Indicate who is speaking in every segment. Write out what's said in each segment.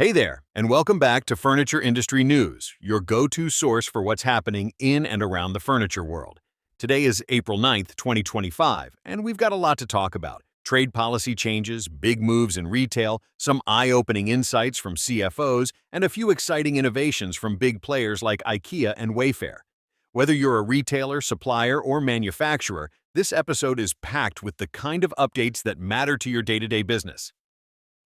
Speaker 1: Hey there, and welcome back to Furniture Industry News, your go-to source for what's happening in and around the furniture world. Today is April 9th, 2025, and we've got a lot to talk about. Trade policy changes, big moves in retail, some eye-opening insights from CFOs, and a few exciting innovations from big players like IKEA and Wayfair. Whether you're a retailer, supplier, or manufacturer, this episode is packed with the kind of updates that matter to your day-to-day business.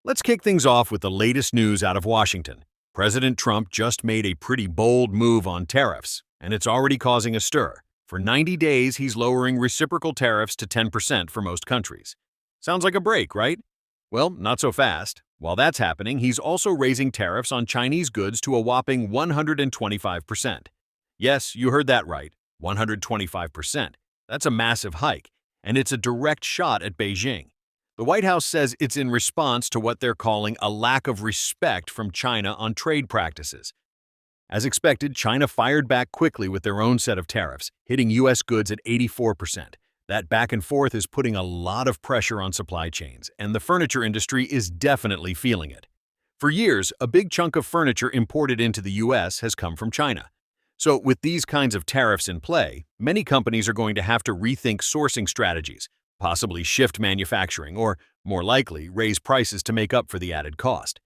Speaker 1: Let's kick things off with the latest news out of Washington. President Trump just made a pretty bold move on tariffs, and it's already causing a stir. For 90 days, he's lowering reciprocal tariffs to 10% for most countries. Sounds like a break, right? Well, not so fast. While that's happening, he's also raising tariffs on Chinese goods to a whopping 125%. Yes, you heard that right, 125%. That's a massive hike, and it's a direct shot at Beijing. The White House says it's in response to what they're calling a lack of respect from China on trade practices. As expected, China fired back quickly with their own set of tariffs, hitting U.S. goods at 84%. That back and forth is putting a lot of pressure on supply chains, and the furniture industry is definitely feeling it. For years, a big chunk of furniture imported into the U.S. has come from China. So with these kinds of tariffs in play, many companies are going to have to rethink sourcing strategies, possibly shift manufacturing, or, more likely, raise prices to make up for the added cost.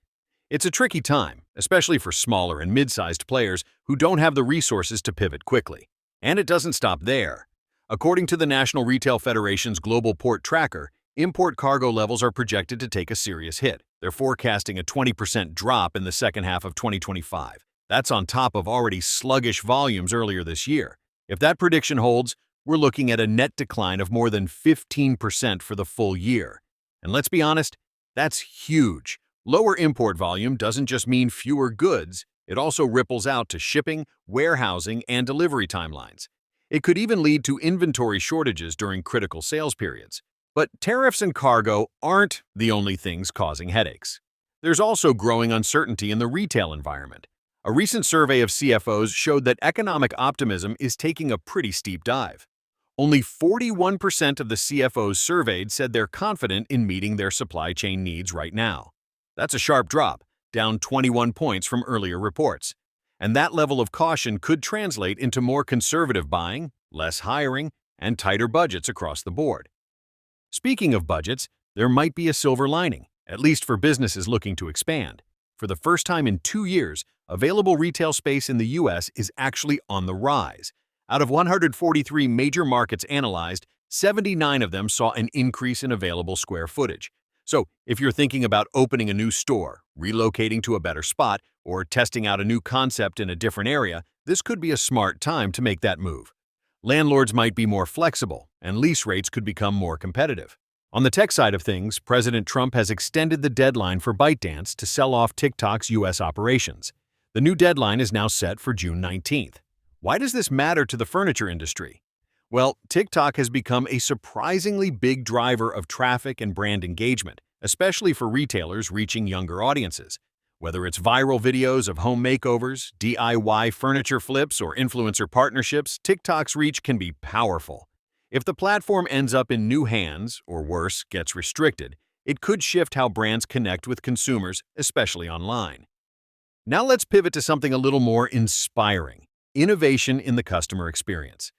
Speaker 1: It's a tricky time, especially for smaller and mid-sized players who don't have the resources to pivot quickly. And it doesn't stop there. According to the National Retail Federation's Global Port Tracker, import cargo levels are projected to take a serious hit. They're forecasting a 20% drop in the second half of 2025. That's on top of already sluggish volumes earlier this year. If that prediction holds, we're looking at a net decline of more than 15% for the full year. And let's be honest, that's huge. Lower import volume doesn't just mean fewer goods, it also ripples out to shipping, warehousing, and delivery timelines. It could even lead to inventory shortages during critical sales periods. But tariffs and cargo aren't the only things causing headaches. There's also growing uncertainty in the retail environment. A recent survey of CFOs showed that economic optimism is taking a pretty steep dive. Only 41% of the CFOs surveyed said they're confident in meeting their supply chain needs right now. That's a sharp drop, down 21 points from earlier reports. And that level of caution could translate into more conservative buying, less hiring, and tighter budgets across the board. Speaking of budgets, there might be a silver lining, at least for businesses looking to expand. For the first time in 2 years, available retail space in the U.S. is actually on the rise. Out of 143 major markets analyzed, 79 of them saw an increase in available square footage. So, if you're thinking about opening a new store, relocating to a better spot, or testing out a new concept in a different area, this could be a smart time to make that move. Landlords might be more flexible, and lease rates could become more competitive. On the tech side of things, President Trump has extended the deadline for ByteDance to sell off TikTok's U.S. operations. The new deadline is now set for June 19th. Why does this matter to the furniture industry? Well, TikTok has become a surprisingly big driver of traffic and brand engagement, especially for retailers reaching younger audiences. Whether it's viral videos of home makeovers, DIY furniture flips, or influencer partnerships, TikTok's reach can be powerful. If the platform ends up in new hands, or worse, gets restricted, it could shift how brands connect with consumers, especially online. Now let's pivot to something a little more inspiring: innovation in the customer experience.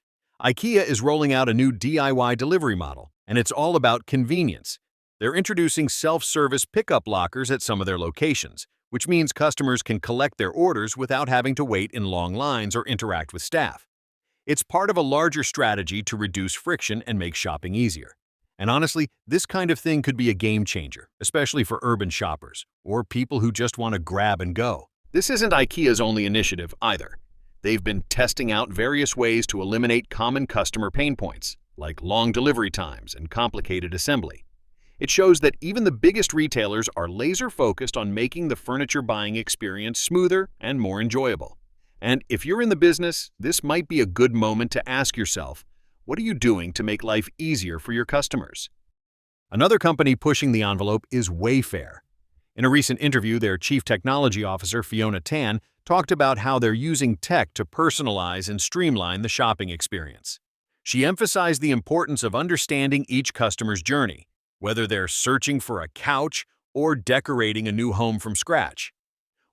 Speaker 1: IKEA is rolling out a new DIY delivery model, and it's all about convenience. They're introducing self-service pickup lockers at some of their locations, which means customers can collect their orders without having to wait in long lines or interact with staff. It's part of a larger strategy to reduce friction and make shopping easier. And honestly, this kind of thing could be a game changer, especially for urban shoppers or people who just want to grab and go. This isn't IKEA's only initiative either. They've been testing out various ways to eliminate common customer pain points, like long delivery times and complicated assembly. It shows that even the biggest retailers are laser-focused on making the furniture buying experience smoother and more enjoyable. And if you're in the business, this might be a good moment to ask yourself, what are you doing to make life easier for your customers? Another company pushing the envelope is Wayfair. In a recent interview, their Chief Technology Officer, Fiona Tan, talked about how they're using tech to personalize and streamline the shopping experience. She emphasized the importance of understanding each customer's journey, whether they're searching for a couch or decorating a new home from scratch.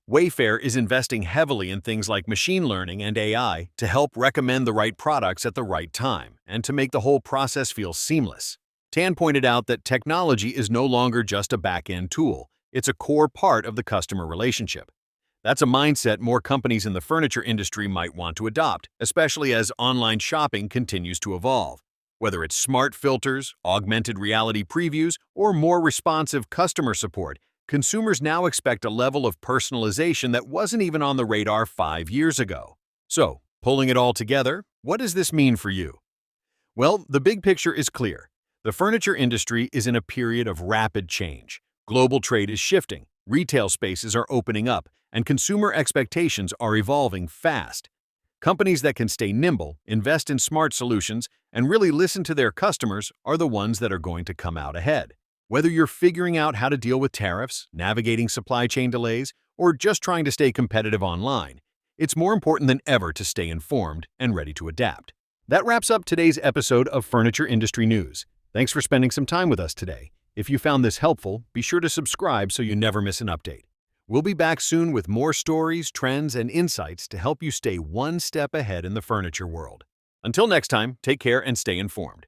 Speaker 1: Wayfair is investing heavily in things like machine learning and AI to help recommend the right products at the right time and to make the whole process feel seamless. Tan pointed out that technology is no longer just a back-end tool, it's a core part of the customer relationship. That's a mindset more companies in the furniture industry might want to adopt, especially as online shopping continues to evolve. Whether it's smart filters, augmented reality previews, or more responsive customer support, consumers now expect a level of personalization that wasn't even on the radar 5 years ago. So, pulling it all together, what does this mean for you? Well, the big picture is clear. The furniture industry is in a period of rapid change. Global trade is shifting, retail spaces are opening up, and consumer expectations are evolving fast. Companies that can stay nimble, invest in smart solutions, and really listen to their customers are the ones that are going to come out ahead. Whether you're figuring out how to deal with tariffs, navigating supply chain delays, or just trying to stay competitive online, it's more important than ever to stay informed and ready to adapt. That wraps up today's episode of Furniture Industry News. Thanks for spending some time with us today. If you found this helpful, be sure to subscribe so you never miss an update. We'll be back soon with more stories, trends, and insights to help you stay one step ahead in the furniture world. Until next time, take care and stay informed.